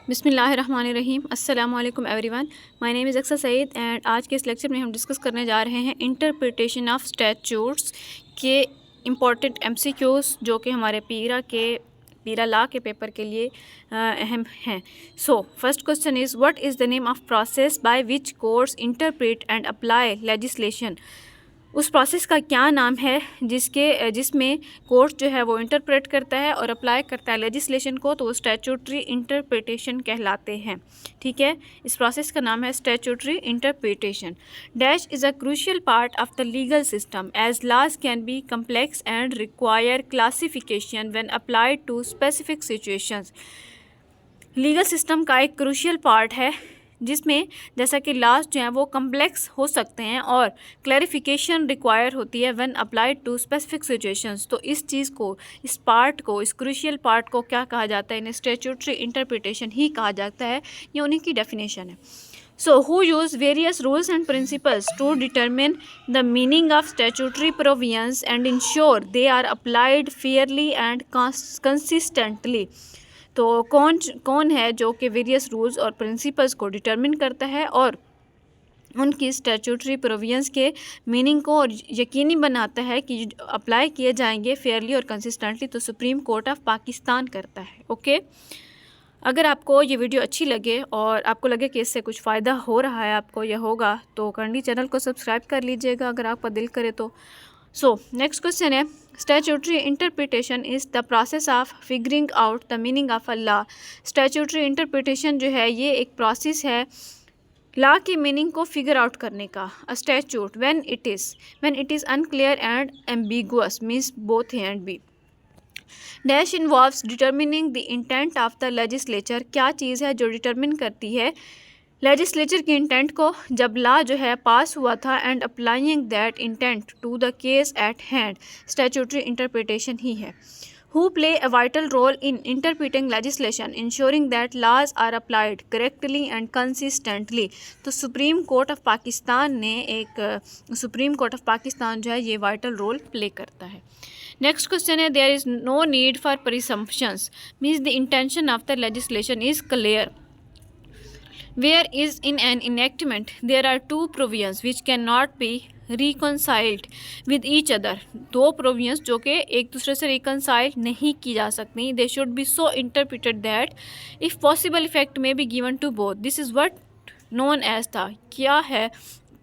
बिस्मिल्लाहिर्रहमानिर्रहीम। अस्सलामु अलैकुम एवरीवन। माय नेम इज़ अक्सर सईद एंड आज के इस लेक्चर में हम डिस्कस करने जा रहे हैं इंटरप्रिटेशन ऑफ स्टैट्यूट्स के इम्पॉर्टेंट एमसीक्यूज़ जो कि हमारे पीरा लॉ के पेपर के लिए अहम हैं। So first question is what is the name of process by which courts interpret and apply legislation. उस प्रोसेस का क्या नाम है जिसमें कोर्ट जो है वो इंटरप्रेट करता है और अप्लाई करता है लेजिस्लेशन को, तो वो स्टैट्यूटरी इंटरप्रिटेशन कहलाते हैं। ठीक है, इस प्रोसेस का नाम है statutory interpretation. Dash is a crucial part of the legal system as laws can be complex and require classification when applied to specific situations. Legal system का एक क्रूशियल पार्ट है जिसमें जैसा कि लॉज जो हैं वो कम्प्लेक्स हो सकते हैं और क्लैरिफिकेशन रिक्वायर होती है when applied to specific situations. तो इस चीज़ को, इस क्रूशियल पार्ट को क्या कहा जाता है? इन्हें स्टैट्यूटरी इंटरप्रिटेशन ही कहा जाता है। ये उन्हीं की डेफिनेशन है। So, who use various rules and principles to determine the meaning of statutory provisions and ensure they are applied fairly and consistently। तो कौन है जो कि वेरियस रूल्स और प्रिंसिपल्स को डिटरमिन करता है और उनकी स्टैट्यूटरी प्रोविजंस के मीनिंग को और यकीनी बनाता है कि अप्लाई किए जाएंगे फेयरली और कंसिस्टेंटली। तो सुप्रीम कोर्ट ऑफ पाकिस्तान करता है। ओके, अगर आपको ये वीडियो अच्छी लगे और आपको लगे कि इससे कुछ फ़ायदा हो रहा है आपको या होगा, तो करंटली चैनल को सब्सक्राइब कर लीजिएगा अगर आपका दिल करे तो। सो नेक्स्ट क्वेश्चन है, statutory interpretation is the process of figuring out the meaning of a law. Statutory interpretation जो है ये एक प्रोसेस है लॉ के मीनिंग को फिगर आउट करने का। A statute when it is unclear and ambiguous means both A and B. Dash involves determining the intent of the legislature. क्या चीज़ है जो डिटर्मिन करती है लेजिस्लेचर के इंटेंट को जब लॉ जो है पास हुआ था, and applying that intent to the case at hand statutory interpretation ही है। Who play a vital role in interpreting legislation ensuring that laws are applied correctly and consistently. तो सुप्रीम कोर्ट ऑफ पाकिस्तान जो है ये वाइटल रोल प्ले करता है। Next question है, there is no need for presumptions means the intention of the legislation is clear. Where is in an enactment there are two provisions which cannot be reconciled with each other। दो provisions जो कि एक दूसरे से reconcile नहीं की जा सकती। They should be so interpreted that if possible effect may be given to both। This is what known as था, क्या है,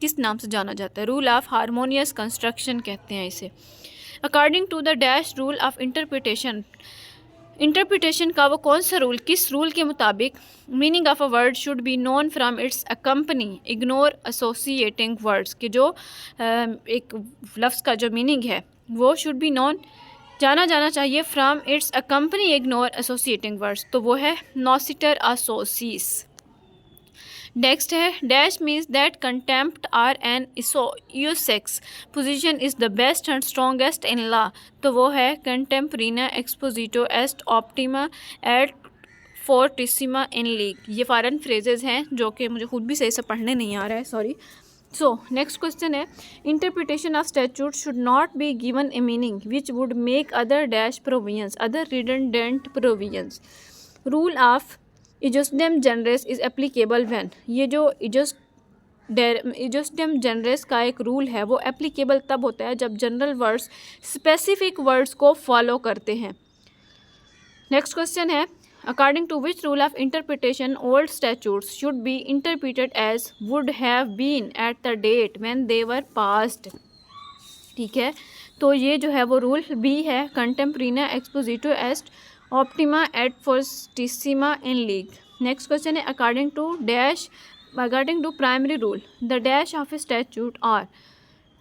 किस नाम से जाना जाता है? रूल ऑफ हारमोनियस कंस्ट्रक्शन कहते हैं इसे। According to the dash rule of interpretation का वो कौन सा रूल, किस रूल के मुताबिक meaning of a word should be known from its accompany ignore associating words, कि जो एक लफ्ज़ का जो मीनिंग है वो शुड बी नोन, जाना जाना चाहिए, from its accompany ignore associating words. तो वो है नॉसिटर असोसीस। नेक्स्ट है, dash means that contempt are an यूसेक्स position is the best and strongest in law. तो वो है कंटेम्परीना एक्सपोजिटो एस्ट ऑप्टिमा एट फोर्टिसिमा इन लीग। ये फॉरेन फ्रेजेस हैं जो कि मुझे खुद भी सही से पढ़ने नहीं आ रहा है, सॉरी। सो नेक्स्ट क्वेश्चन है, interpretation of statute should not be given a meaning which would make other dash provisions other redundant provisions. Rule of इजोस्डेम जनरेस इज़ एप्लीकेबल व्हेन। ये जो इजोस्डेम जनरेस का एक रूल है वो एप्लीकेबल तब होता है जब जनरल वर्ड्स स्पेसिफिक वर्ड्स को फॉलो करते हैं। नेक्स्ट क्वेश्चन है, according to which rule of interpretation old statutes should be interpreted as would have been at the date when they were passed. ठीक है, तो ये जो है वो रूल बी है, कंटेम्परीना एक्सपोजिटो एस्ट ऑप्टिमा एट फोर्टिसिमा इन लीग। नेक्स्ट क्वेश्चन है, according to primary rule the dash of a statute are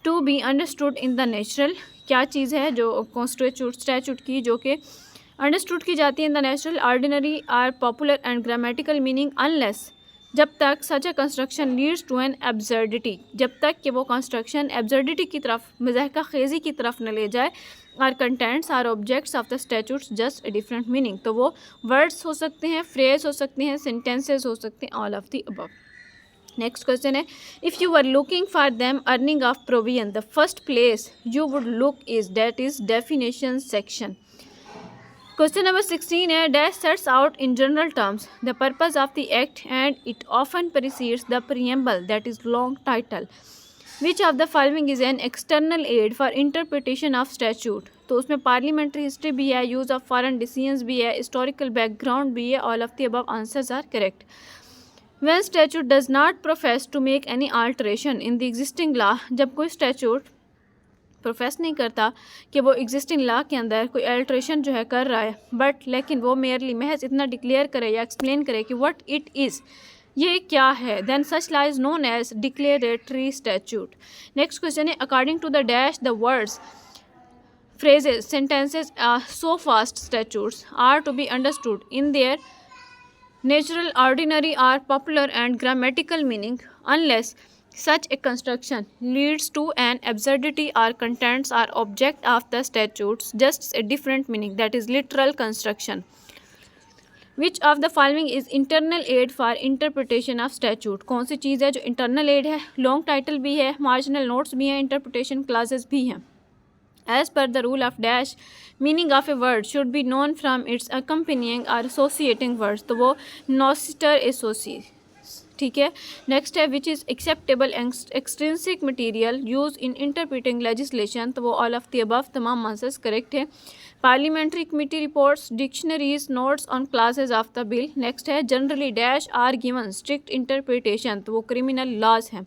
to be understood in the natural. क्या चीज़ है जो स्टैट्यूट की जो कि अंडरस्टूड की जाती है in the natural ordinary or popular and grammatical meaning unless, जब तक such a construction leads to an absurdity, जब तक कि वो कंस्ट्रक्शन एब्सर्डिटी की तरफ, मज़ाहिका खेजी की तरफ न ले जाए। Are contents are objects of the statutes just a different meaning. तो वो वर्ड्स हो सकते हैं, फ्रेज हो सकते हैं, सेंटेंसेस हो सकते हैं, all of the above. Next question है, if you are looking for them earning of provision the first place you would look is definition section. Question number 16 है dash sets out in general terms the purpose of the act and it often precedes the preamble that is long title which of the following is an external aid for interpretation of statute. तो उसमें parliamentary history भी है, use of foreign decisions भी है, historical background भी है। All of the above answers are correct. When statute does not profess to make any alteration in the existing law, जब कोई स्टैचूट प्रोफेस नहीं करता कि वो एग्जिस्टिंग लॉ के अंदर कोई अल्ट्रेशन जो है कर रहा है, बट लेकिन वो मेयरली महज इतना डिक्लेयर करे या एक्सप्लेन करे कि व्हाट इट इज़, ये क्या है, then such law is known as declaratory statute. Next question है according to the dash the words phrases sentences so fast statutes are to be understood in their natural, ordinary or popular and grammatical meaning unless such a construction leads to an absurdity or contents or object of the statutes just a different meaning, that is literal construction. Which of the following is internal aid for interpretation of statute? कौन सी चीज़ है जो internal aid है, long title भी है, marginal notes भी हैं, interpretation clauses भी हैं। As per the rule of dash, meaning of a word should be known from its accompanying or associating words, तो वो नॉसिटर एसोसी, ठीक है। नेक्स्ट है which is acceptable extrinsic material use in interpreting legislation, तो वो all of the above तमाम answers correct है। Parliamentary committee reports, dictionaries, notes on clauses of the bill. Next है generally dash are given strict interpretation, तो वो criminal laws हैं।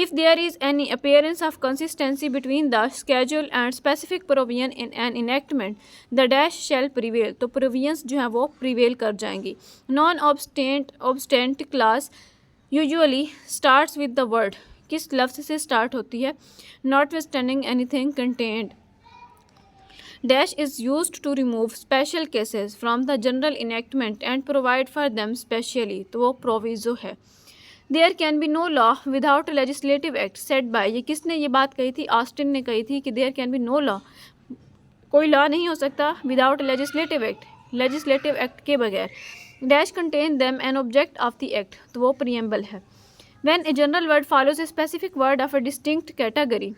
If there is any appearance of consistency between the schedule and specific provision in an enactment, the dash shall prevail, तो provisions जो हैं वो prevail कर जाएंगी। Non-obstant clause usually starts with the word, किस लफ्ज़ से start होती है, notwithstanding anything contained. Dash is used to remove special cases from the general enactment and provide for them specially, तो वो proviso है। There can be no law without legislative act set by, ये किसने ये बात कही थी, ऑस्टिन ने कही थी कि there can be no law, कोई लॉ नहीं हो सकता without legislative act, legislative act के बगैर। Dash contain them an object of the act, तो वो प्रीएम्बल है। When a general word follows a specific word of a distinct category,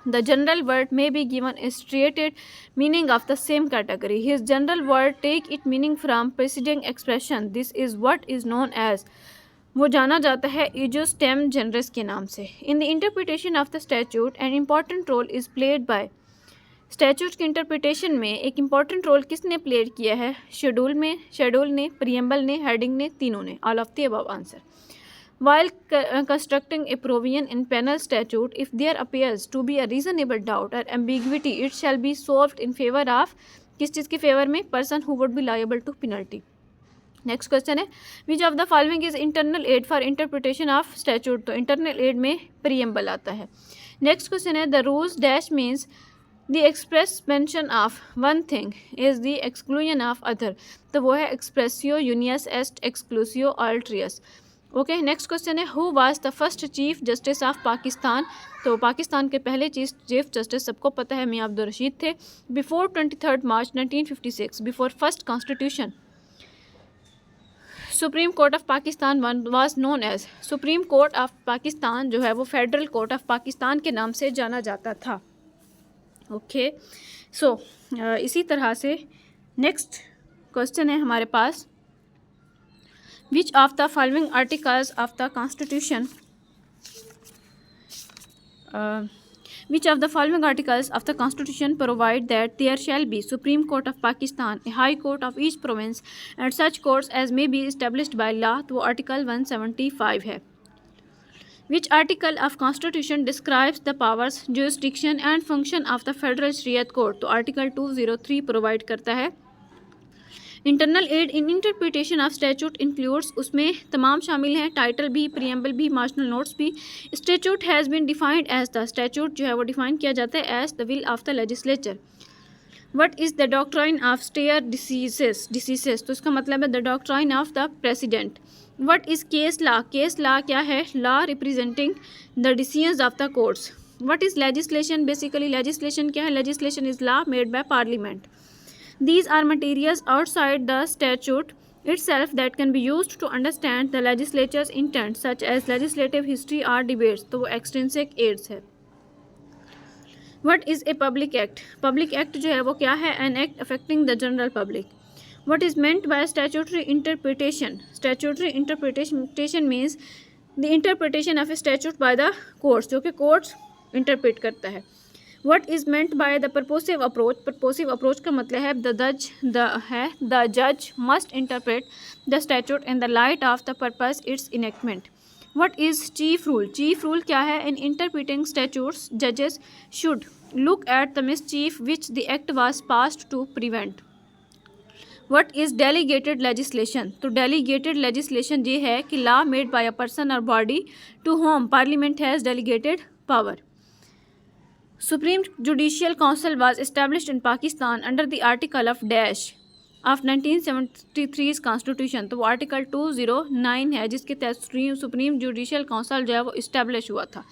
the general word may be given a stated meaning of the same category. His general word take its meaning from preceding expression. This is what is known as, वो जाना जाता है इजोस्टेम generous के नाम से। In the interpretation of the statute an important role is played by, statute के interpretation में एक इम्पॉर्टेंट रोल किसने प्ले किया है, शेड्यूल ने, प्रीएम्बल ने, हेडिंग ने, तीनों ने। All of the above answer. While constructing a provision in penal statute, if there appears to be a reasonable doubt or ambiguity, it shall be solved in favor of, किस चीज़ के favour में, person who would be liable to penalty। Next question है which of the following is internal aid for interpretation of statute, तो internal aid में preamble आता है। Next question है the rules dash means the express mention of one thing is the exclusion of other, तो वो है एक्सप्रेसियो यूनियस एस्ट एक्सक्लूसियो अल्ट्रियस। ओके, नेक्स्ट क्वेश्चन है who was the first chief justice of Pakistan, तो पाकिस्तान के पहले चीफ जस्टिस सबको पता है मियां अब्दुल रशीद थे। Before 23 March 1956, before first constitution, Supreme court of Pakistan was known as, Supreme court of Pakistan जो है वो फेडरल कोर्ट ऑफ पाकिस्तान के नाम से जाना जाता था। ओके, सो इसी तरह से नेक्स्ट क्वेश्चन है हमारे पास which of the following articles of the constitution, which of the following articles of the constitution provide that there shall be Supreme Court of Pakistan, a high court of each province and such courts as may be established by law, तो article 175 है। Which article of constitution describes the powers, jurisdiction and function of the federal shariat court, तो article 203 provide करता है। Internal aid in interpretation of statute includes, उसमें तमाम शामिल हैं, title भी, प्रीएम्बल भी, मार्जिनल नोट्स भी। Statute has been defined as the, statute जो है वो डिफाइन किया जाता है as the will of the legislature. What is the doctrine of stare decisis, तो इसका मतलब है the doctrine of the precedent. What is case law, case law क्या है, law representing the decisions of the courts. What is legislation, basically legislation क्या है, legislation is law made by parliament. These are materials outside the statute itself that can be used to understand the legislature's intent, such as legislative history or debates, तो वो extrinsic aids है। What is a public act? Public act जो है वो क्या है? An act affecting the general public. What is meant by statutory interpretation? Statutory interpretation means the interpretation of a statute by the courts, जो कि courts interpret करता है. What is meant by the purposive approach? Purposive approach का मतलब है the judge must interpret the statute in the light of the purpose its enactment. What is chief rule? Chief rule क्या है? In interpreting statutes, judges should look at the mischief which the act was passed to prevent. What is delegated legislation? तो delegated legislation ये है कि law made by a person or body to whom parliament has delegated power. Supreme Judicial Council was established in Pakistan under the article of dash of 1973 constitution. तो वो article 209 है जिसके तहत supreme judicial council जो है वो establish हुआ था.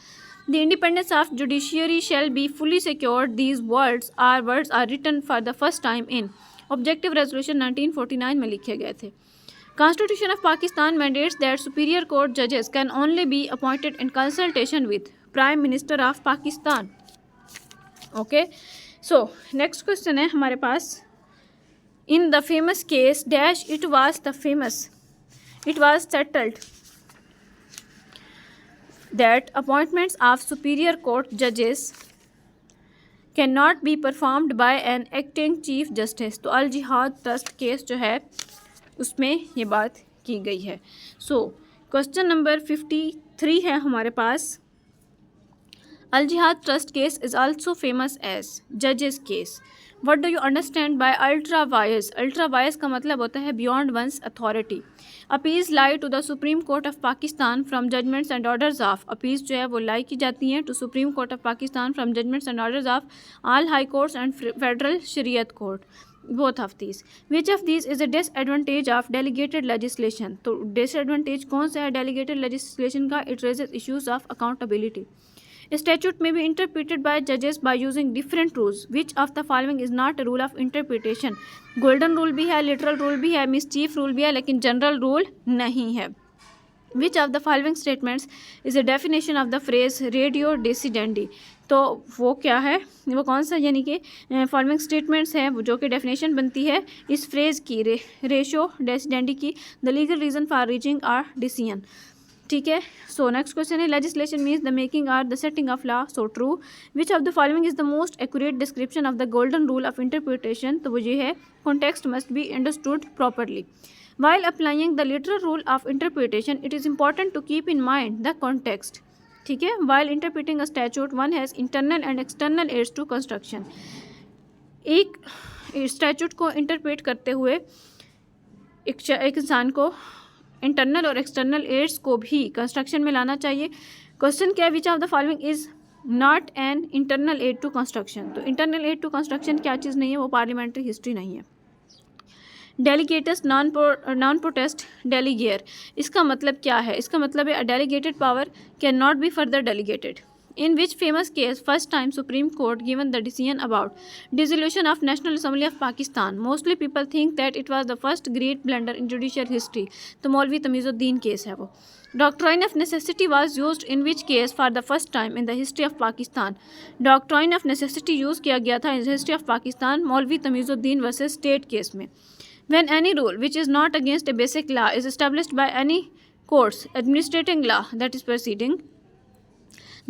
The independence of judiciary shall be fully secured. These words are written for the first time in objective resolution 1949 में लिखे गए थे. Constitution of Pakistan mandates that superior court जजेस can only be appointed in consultation with prime minister of Pakistan. Okay, so next question है हमारे पास. In the famous case dash it was settled that appointments of superior court जजेस can not be performed by an acting chief justice. तो अल Jihad trust case जो है उसमें ये बात की गई है. सो क्वेश्चन नंबर 53 है हमारे पास. Al Jihad trust case is also famous as जजेस case. What do you understand by ultra vires? Ultra vires का मतलब होता है beyond one's authority. Appeals lie to the supreme court of Pakistan from judgments and orders of. Appeals जो है वो lie की जाती हैं to supreme court of Pakistan from judgments and orders of all high courts and federal Shariat court. Both of these. Which of these is a disadvantage of delegated legislation? तो disadvantage कौन सा है डेलीगेटेड लेजिस्लेशन का? It raises issues of accountability. Statute may be interpreted by judges by using different rules. Which of the following is not a rule of interpretation? Golden rule भी है, literal rule भी है, mischief rule भी है, लेकिन general rule नहीं है. Which of the following statements is a definition of the phrase radio decidendi? तो वो क्या है, वो कौन सा यानी कि फॉलोइंग स्टेटमेंट्स हैं जो कि डेफिनेशन बनती है इस फ्रेज़ की रेशो डेसिडेंडी की. The legal reason for reaching our decision. ठीक है. सो नेक्स्ट क्वेश्चन है legislation means the making or the setting of law. So true. Which of the following is the most accurate description of the golden rule of interpretation? तो वो ये है context must be understood properly. While applying the literal rule of interpretation it is important to keep in mind the context. ठीक है. While interpreting a statute one has internal and external aids to construction. एक statute को interpret करते हुए एक इंसान को internal और एक्सटर्नल एड्स को भी कंस्ट्रक्शन में लाना चाहिए. क्वेश्चन क्या है? Which of the following is not an internal aid to construction? तो इंटरनल एड टू कंस्ट्रक्शन क्या चीज़ नहीं है? वो पार्लियामेंट्री हिस्ट्री नहीं है. डेलीगेटस नॉन प्रोटेस्ट डेलीगेयर. इसका मतलब क्या है? इसका मतलब है delegated power can not be further delegated. In which famous case first time Supreme Court given the decision about dissolution of National Assembly of Pakistan? Mostly people think that it was the first great blunder in judicial history. तो मौलवी Tamizuddin case है वो. Doctrine of necessity was used in which case for the first time in the history of Pakistan? Doctrine of necessity use किया गया था in the history of Pakistan मौलवी Tamizuddin versus state case में. When any rule which is not against a basic law is established by any courts administrating law that is proceeding,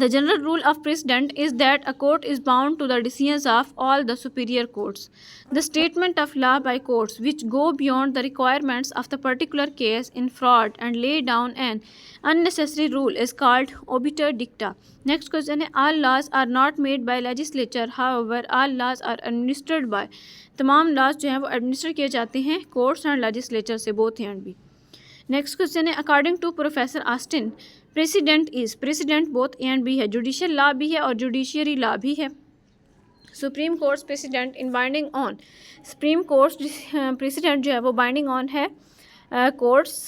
the general rule of precedent is that a court is bound to the decisions of all the superior courts. The statement of law by courts which go beyond the requirements of the particular case in fraud and lay down an unnecessary rule is called obiter dicta. Next question है all laws are not made by legislature, however all laws are administered by. तमाम laws जो हैं वो administer किए जाते हैं courts and legislature से, both hand भी. नेक्स्ट क्वेश्चन है according to professor Austin precedent both A and B है. जुडिशियल लॉ भी है और जुडिशियरी लॉ भी है. Supreme courts precedent in binding on. Supreme courts precedent जो है वो बाइंडिंग ऑन है courts,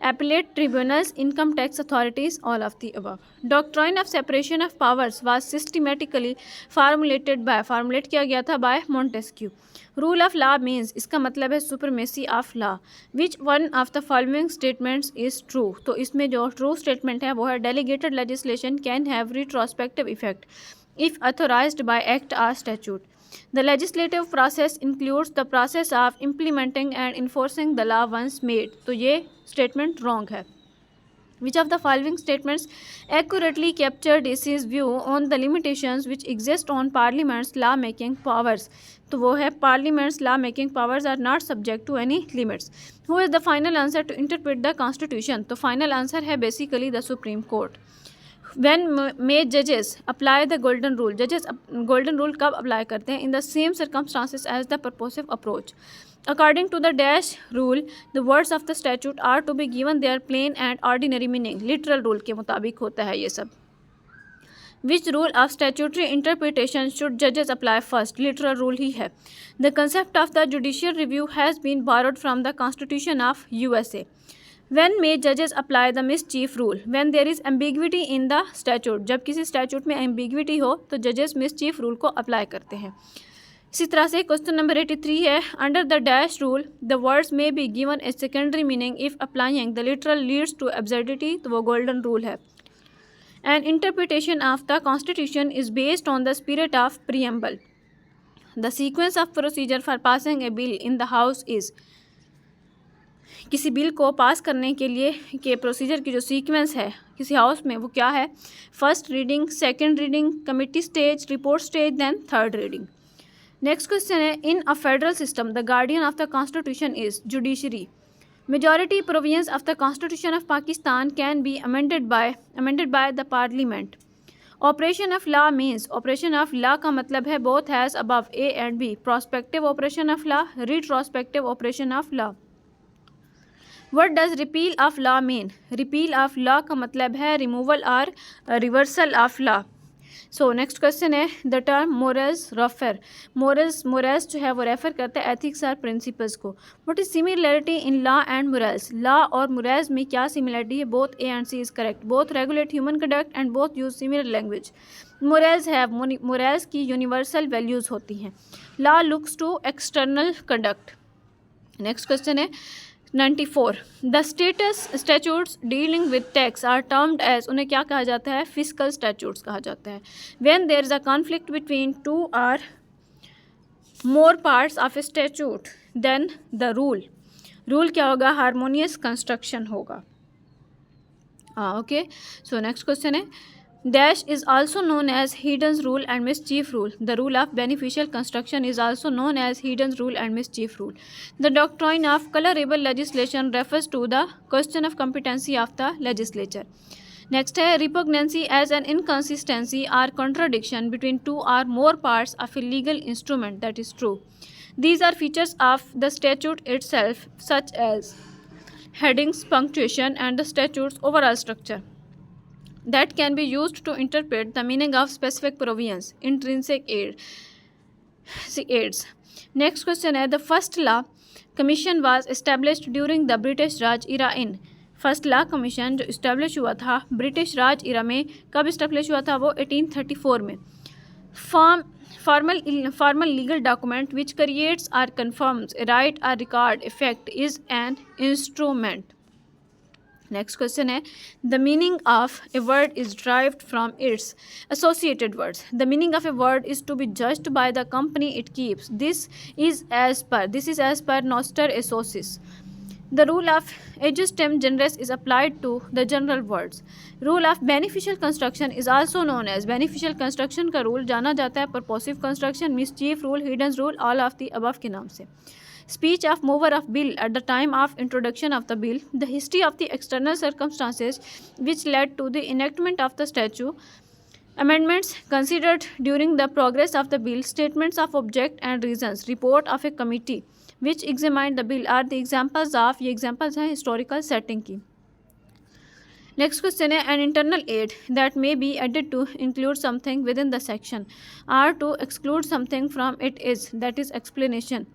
appellate tribunals, income tax authorities, all of the above. Doctrine of separation of powers was systematically formulate किया गया था by Montesquieu. Rule of law means इसका मतलब है supremacy of law. Which one of the following statements is true? तो इसमें जो true statement है वो है delegated legislation can have retrospective effect. if authorized by act or statute. The legislative process includes the process of implementing and enforcing the law once made. तो ये statement wrong है. Which of the following statements accurately capture DC's view on the limitations which exist on Parliament's law-making powers? तो वो है Parliament's law-making powers are not subject to any limits. Who is the final answer to interpret the Constitution? तो final answer है basically the Supreme Court. When may judges apply the golden rule? Judges golden rule कब apply करते हैं? In the same circumstances as the purposive approach. According to the dash rule, the words of the statute are to be given their plain and ordinary meaning. Literal rule के मुताबिक होता है ये सब. Which rule of statutory interpretation should judges apply first? Literal rule ही है. The concept of the judicial review has been borrowed from the Constitution of USA. When may judges apply the mischief rule? When there is ambiguity in the statute. जब किसी statute में ambiguity हो तो judges mischief rule को apply करते हैं. इसी तरह से क्वेश्चन नंबर 83 है, under the dash rule the words may be given a secondary meaning if applying the literal leads to absurdity. तो वो गोल्डन रूल है. An interpretation of the constitution is based on the spirit of preamble. The sequence of procedure for passing a bill in the house is. किसी bill को pass करने के लिए के procedure की जो सीक्वेंस है किसी हाउस में वो क्या है? First reading, second reading, committee stage, report stage, then third reading. Next question है, in a federal system the guardian of the constitution is judiciary. Majority provisions of the constitution of Pakistan can be amended by the parliament. Operation of law means. Operation of law का मतलब है both has above A and B. Prospective operation of law, retrospective operation of law. What does repeal of law mean? Repeal of law का मतलब है removal और reversal of law. So next question है, the term morals refer. Morals जो है वो refer करता है एथिक्स और प्रिंसिपल्स को. What is similarity in law and morals? Law और मोरल्स में क्या सिमिलरिटी है? Both A and C is correct. Both regulate human conduct and both use similar language. Morals की यूनिवर्सल वैल्यूज होती हैं. Law looks to external conduct. Next question है 94. The statutes dealing with tax are termed as. उन्हें क्या कहा जाता है? Fiscal statutes कहा जाता है. When there is a conflict between two or more parts of a statute then the rule क्या होगा? हारमोनियस कंस्ट्रक्शन होगा. ओके. सो नेक्स्ट क्वेश्चन है, Dash is also known as Haydn's rule and mischief rule. The rule of beneficial construction is also known as Haydn's rule and mischief rule. The doctrine of colorable legislation refers to the question of competency of the legislature. Next है repugnancy as an inconsistency or contradiction between two or more parts of a legal instrument. That is true. These are features of the statute itself such as headings, punctuation and the statute's overall structure that can be used to interpret the meaning of specific provisions. Intrinsic aids. Next question है, the first law commission was established during the British Raj era in. First law commission जो establish हुआ था British राज इरा में, कब establish हुआ था वो? 1834 में. formal legal document which creates or confirms a right or record effect is an instrument. Next question है, the meaning of a word is derived from its associated words. The meaning of a word is to be judged by the company it keeps. This is as per Noster Asocis. The rule of ejustem generis is applied to the general words. Rule of beneficial construction is also known as. beneficial construction का rule जाना जाता है purposive construction, mischief rule, Haydn's rule, all of the above के नाम से. Speech of mover of bill at the time of introduction of the bill. The history of the external circumstances which led to the enactment of the statute. Amendments considered during the progress of the bill. Statements of object and reasons. Report of a committee which examined the bill are the examples of. ये examples हैं historical setting की. Next question है, an internal aid that may be added to include something within the section or to exclude something from it is. That is explanation.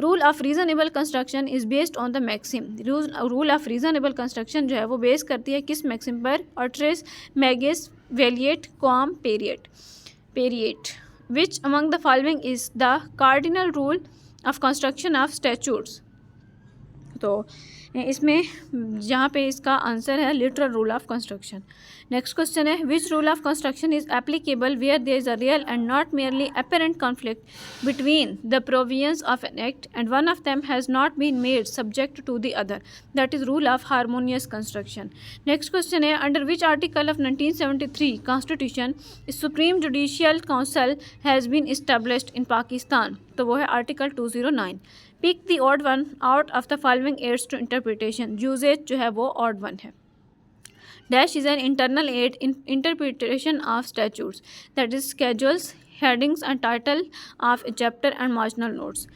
Rule of reasonable construction is based on the maxim. Rule of reasonable construction जो है वो base करती है किस maxim पर? Ortris, Magis, Valiate, Quam, Periate. Which among the following is the cardinal rule of construction of statutes? तो इसमें यहाँ पे इसका आंसर है literal rule of construction. Next question है which rule of construction is applicable where there is a real and not merely apparent conflict between the provisions of an act and one of them has not been made subject to the other, that is rule of harmonious construction। next question है under which article of 1973 constitution supreme judicial council has been established in Pakistan, तो वो है article 209। Pick the odd one out of the following aids to interpretation, usages जो है वो odd one है। Dash is an internal aid in interpretation of statutes, that is schedules, headings and title of a chapter and marginal notes.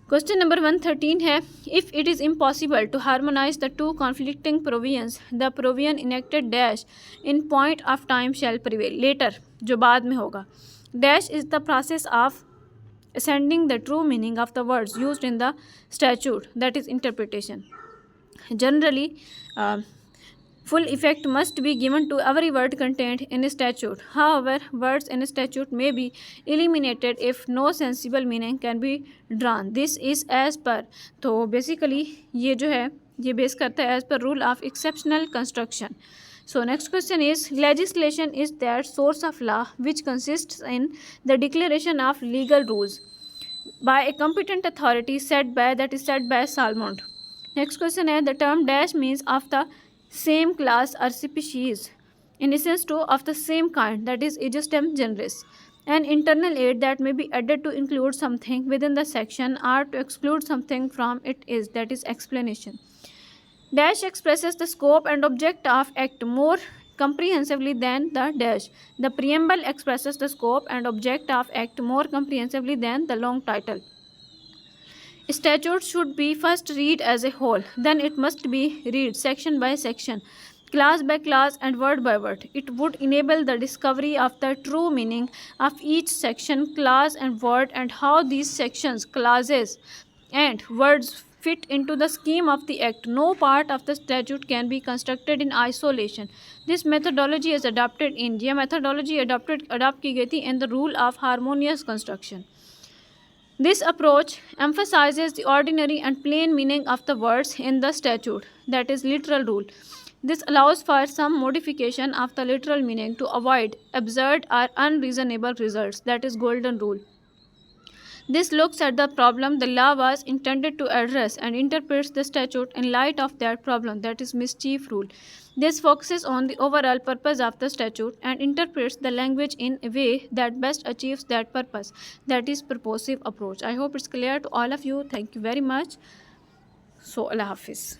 Question number 113 है if it is impossible to harmonise the two conflicting provisions the provision enacted dash in point of time shall prevail, letter जो बाद में होगा। Dash is the process of ascending the true meaning of the words used in the statute, that is interpretation. Generally, full effect must be given to every word contained in a statute. However, words in a statute may be eliminated if no sensible meaning can be drawn. This is as per, तो basically ये जो है ये base करता है as per rule of exceptional construction. So next question is legislation is that source of law which consists in the declaration of legal rules by a competent authority set by Salmond. Next question is the term dash means of the same class or species, in essence to of the same kind, that is agestem generis. An internal aid that may be added to include something within the section or to exclude something from it is, that is explanation. Dash expresses the scope and object of act more comprehensively than the dash. The preamble expresses the scope and object of act more comprehensively than the long title. Statute should be first read as a whole, then it must be read section by section, class by class and word by word. It would enable the discovery of the true meaning of each section, class and word, and how these sections, clauses and words fit into the scheme of the act. No part of the statute can be constructed in isolation. This methodology is adopted in, यह methodology adopt की गई थी in the rule of harmonious construction. This approach emphasizes the ordinary and plain meaning of the words in the statute, that is literal rule. This allows for some modification of the literal meaning to avoid absurd or unreasonable results, that is golden rule. This looks at the problem the law was intended to address and interprets the statute in light of that problem, that is mischief rule. This focuses on the overall purpose of the statute and interprets the language in a way that best achieves that purpose, that is purposive approach. I hope it's clear to all of you. Thank you very much. So Allah Hafiz.